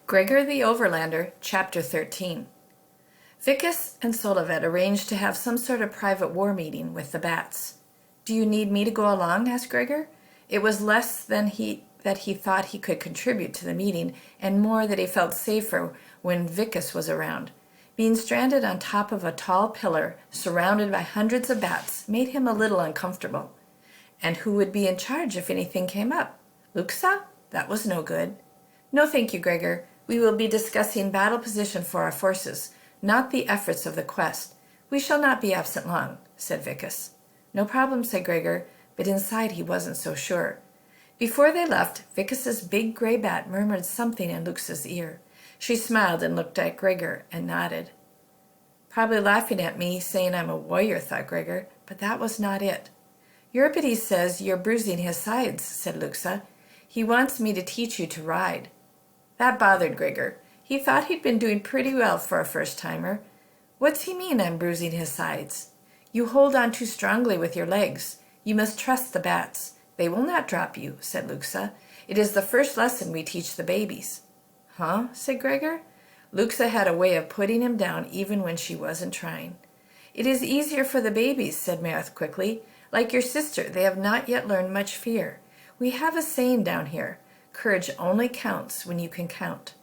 Gregor the Overlander, Chapter 13. Vicus and Solivet arranged to have some sort of private war meeting with the bats. "Do you need me to go along?" asked Gregor. It was less than that he thought he could contribute to the meeting, and more that he felt safer when Vicus was around. Being stranded on top of a tall pillar, surrounded by hundreds of bats, made him a little uncomfortable. And who would be in charge if anything came up? Luxa? That was no good. "No, thank you, Gregor. We will be discussing battle position for our forces, not the efforts of the quest. We shall not be absent long," said Vicus. "No problem," said Gregor, but inside he wasn't so sure. Before they left, Vicus's big gray bat murmured something in Luxa's ear. She smiled and looked at Gregor and nodded. "Probably laughing at me, saying I'm a warrior," thought Gregor, but that was not it. "Euripides says you're bruising his sides," said Luxa. "He wants me to teach you to ride." That bothered Gregor. He thought he'd been doing pretty well for a first-timer. "What's he mean I'm bruising his sides?" "You hold on too strongly with your legs. You must trust the bats. They will not drop you," said Luxa. "It is the first lesson we teach the babies." "Huh?" said Gregor. Luxa had a way of putting him down even when she wasn't trying. "It is easier for the babies," said Merith quickly. "Like your sister, they have not yet learned much fear. We have a saying down here. Courage only counts when you can count."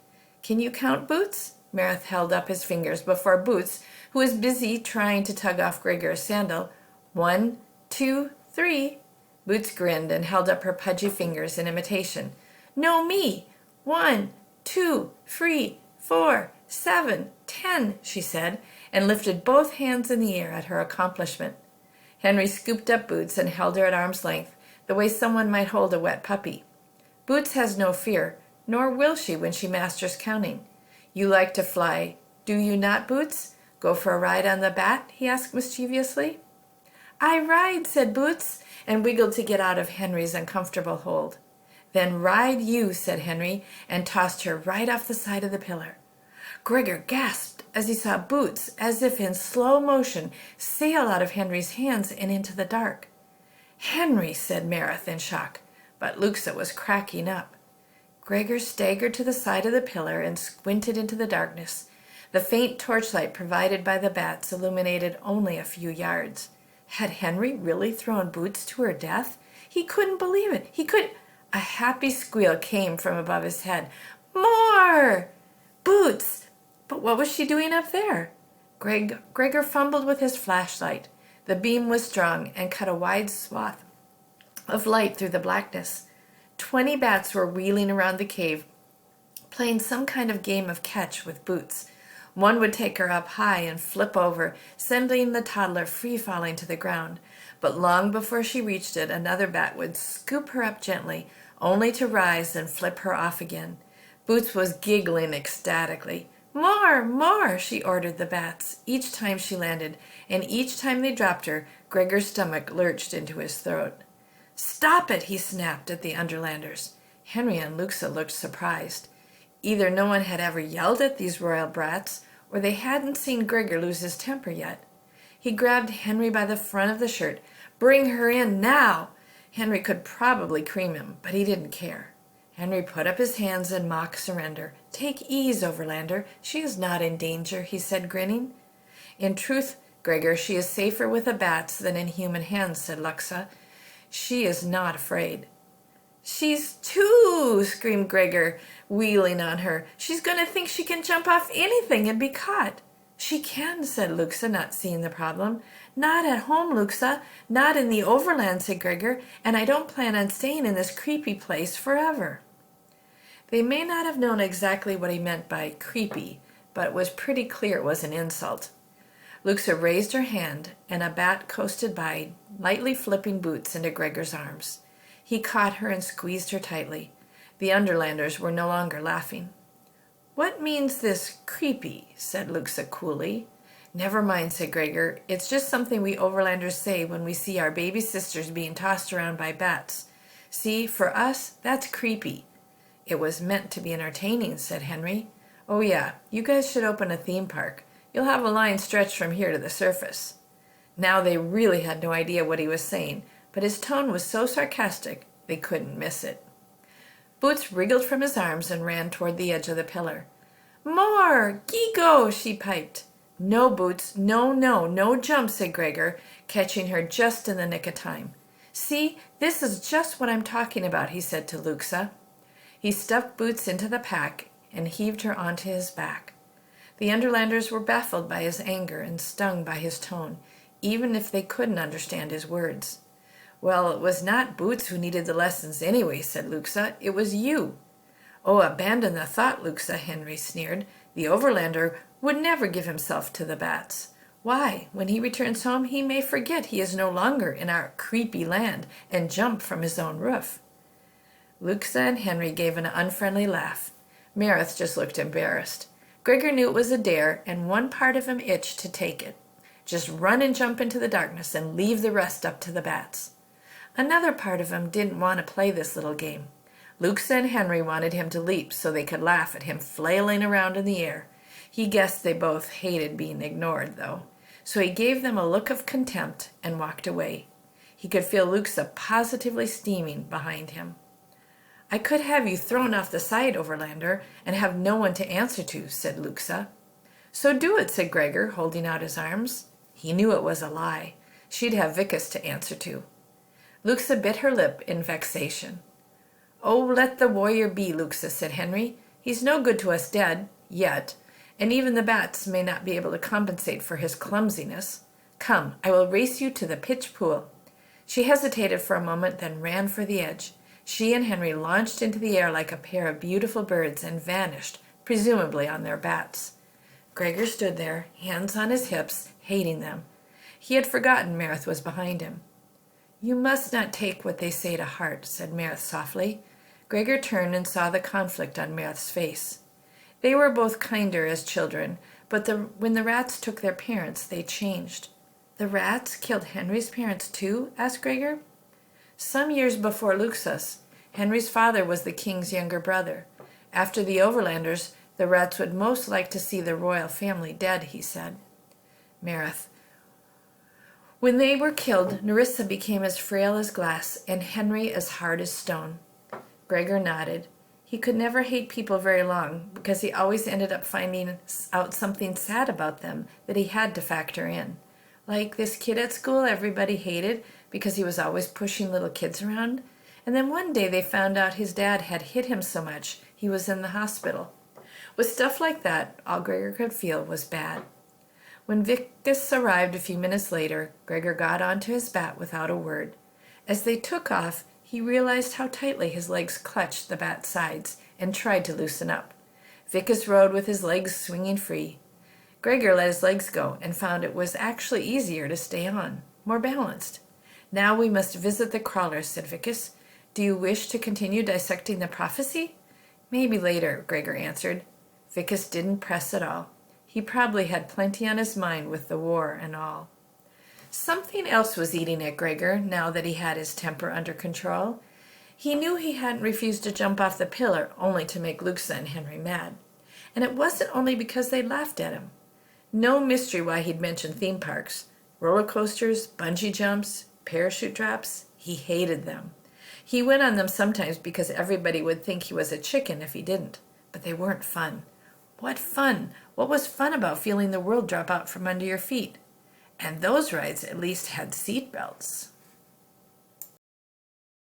"Can you count, Boots?" Merith held up his fingers before Boots, who was busy trying to tug off Gregor's sandal. 1, 2, 3. Boots grinned and held up her pudgy fingers in imitation. "No, me. 1, 2, 3, 4, 7, 10, she said, and lifted both hands in the air at her accomplishment. Henry scooped up Boots and held her at arm's length, the way someone might hold a wet puppy. Boots has no fear, nor will she when she masters counting. "You like to fly, do you not, Boots? Go for a ride on the bat?" he asked mischievously. "I ride," said Boots, and wiggled to get out of Henry's uncomfortable hold. "Then ride you," said Henry, and tossed her right off the side of the pillar. Gregor gasped as he saw Boots, as if in slow motion, sail out of Henry's hands and into the dark. "Henry," said Merith in shock, but Luxa was cracking up. Gregor staggered to the side of the pillar and squinted into the darkness. The faint torchlight provided by the bats illuminated only a few yards. Had Henry really thrown Boots to her death? He couldn't believe it. A happy squeal came from above his head. "More! Boots!" But what was she doing up there? Gregor fumbled with his flashlight. The beam was strong and cut a wide swath of light through the blackness. 20 bats were wheeling around the cave, playing some kind of game of catch with Boots. One would take her up high and flip over, sending the toddler free-falling to the ground. But long before she reached it, another bat would scoop her up gently, only to rise and flip her off again. Boots was giggling ecstatically. "More, more," she ordered the bats, each time she landed, and each time they dropped her, Gregor's stomach lurched into his throat. "Stop it," he snapped at the Underlanders. Henry and Luxa looked surprised. Either no one had ever yelled at these royal brats, or they hadn't seen Gregor lose his temper yet. He grabbed Henry by the front of the shirt. "Bring her in now!" Henry could probably cream him, but he didn't care. Henry put up his hands in mock surrender. "Take ease, Overlander. She is not in danger," he said, grinning. "In truth, Gregor, she is safer with the bats than in human hands," said Luxa. "She is not afraid." "She's too!" screamed Gregor, wheeling on her. "She's going to think she can jump off anything and be caught." "She can," said Luxa, not seeing the problem. "Not at home, Luxa. Not in the Overland," said Gregor, "and I don't plan on staying in this creepy place forever." They may not have known exactly what he meant by creepy, but it was pretty clear it was an insult. Luxa raised her hand, and a bat coasted by, lightly flipping Boots into Gregor's arms. He caught her and squeezed her tightly. The Underlanders were no longer laughing. "What means this creepy?" said Luxa coolly. "Never mind," said Gregor. "It's just something we Overlanders say when we see our baby sisters being tossed around by bats. See, for us, that's creepy." "It was meant to be entertaining," said Henry. "Oh yeah, you guys should open a theme park. You'll have a line stretched from here to the surface." Now they really had no idea what he was saying, but his tone was so sarcastic they couldn't miss it. Boots wriggled from his arms and ran toward the edge of the pillar. "More! Gigo!" she piped. "No, Boots, no, no, no jump," said Gregor, catching her just in the nick of time. "See, this is just what I'm talking about," he said to Luxa. He stuffed Boots into the pack and heaved her onto his back. The Underlanders were baffled by his anger and stung by his tone, even if they couldn't understand his words. "Well, it was not Boots who needed the lessons anyway," said Luxa. "It was you." "Oh, abandon the thought, Luxa," Henry sneered. "The Overlander would never give himself to the bats. Why, when he returns home, he may forget he is no longer in our creepy land and jump from his own roof." Luxa and Henry gave an unfriendly laugh. Meredith just looked embarrassed. Gregor knew it was a dare, and one part of him itched to take it. Just run and jump into the darkness and leave the rest up to the bats. Another part of him didn't want to play this little game. Luxa and Henry wanted him to leap so they could laugh at him flailing around in the air. He guessed they both hated being ignored, though, so he gave them a look of contempt and walked away. He could feel Luxa positively steaming behind him. "I could have you thrown off the side, Overlander, and have no one to answer to," said Luxa. "So do it," said Gregor, holding out his arms. He knew it was a lie. She'd have Vicus to answer to. Luxa bit her lip in vexation. "Oh, let the warrior be, Luxa," said Henry. "He's no good to us dead, yet, and even the bats may not be able to compensate for his clumsiness. Come, I will race you to the pitch pool." She hesitated for a moment, then ran for the edge. She and Henry launched into the air like a pair of beautiful birds and vanished, presumably on their bats. Gregor stood there, hands on his hips, hating them. He had forgotten Meredith was behind him. "You must not take what they say to heart," said Meredith softly. Gregor turned and saw the conflict on Meredith's face. They were both kinder as children, but when the rats took their parents, they changed. "The rats killed Henry's parents too?" asked Gregor. "Some years before Luxus, Henry's father was the king's younger brother. After the Overlanders, the rats would most like to see the royal family dead," he said. Meredith. "When they were killed, Nerissa became as frail as glass and Henry as hard as stone." Gregor nodded. He could never hate people very long because he always ended up finding out something sad about them that he had to factor in. Like this kid at school everybody hated because he was always pushing little kids around. And then one day they found out his dad had hit him so much he was in the hospital. With stuff like that, all Gregor could feel was bad. When Vicus arrived a few minutes later, Gregor got onto his bat without a word. As they took off, he realized how tightly his legs clutched the bat's sides and tried to loosen up. Vicus rode with his legs swinging free. Gregor let his legs go and found it was actually easier to stay on, more balanced. "Now we must visit the crawlers," said Vicus. "Do you wish to continue dissecting the prophecy?" "Maybe later," Gregor answered. Vicus didn't press at all. He probably had plenty on his mind with the war and all. Something else was eating at Gregor now that he had his temper under control. He knew he hadn't refused to jump off the pillar only to make Luxa and Henry mad. And it wasn't only because they laughed at him. No mystery why he'd mentioned theme parks. Roller coasters, bungee jumps, parachute drops. He hated them. He went on them sometimes because everybody would think he was a chicken if he didn't. But they weren't fun. What fun? What was fun about feeling the world drop out from under your feet? And those rides at least had seat belts.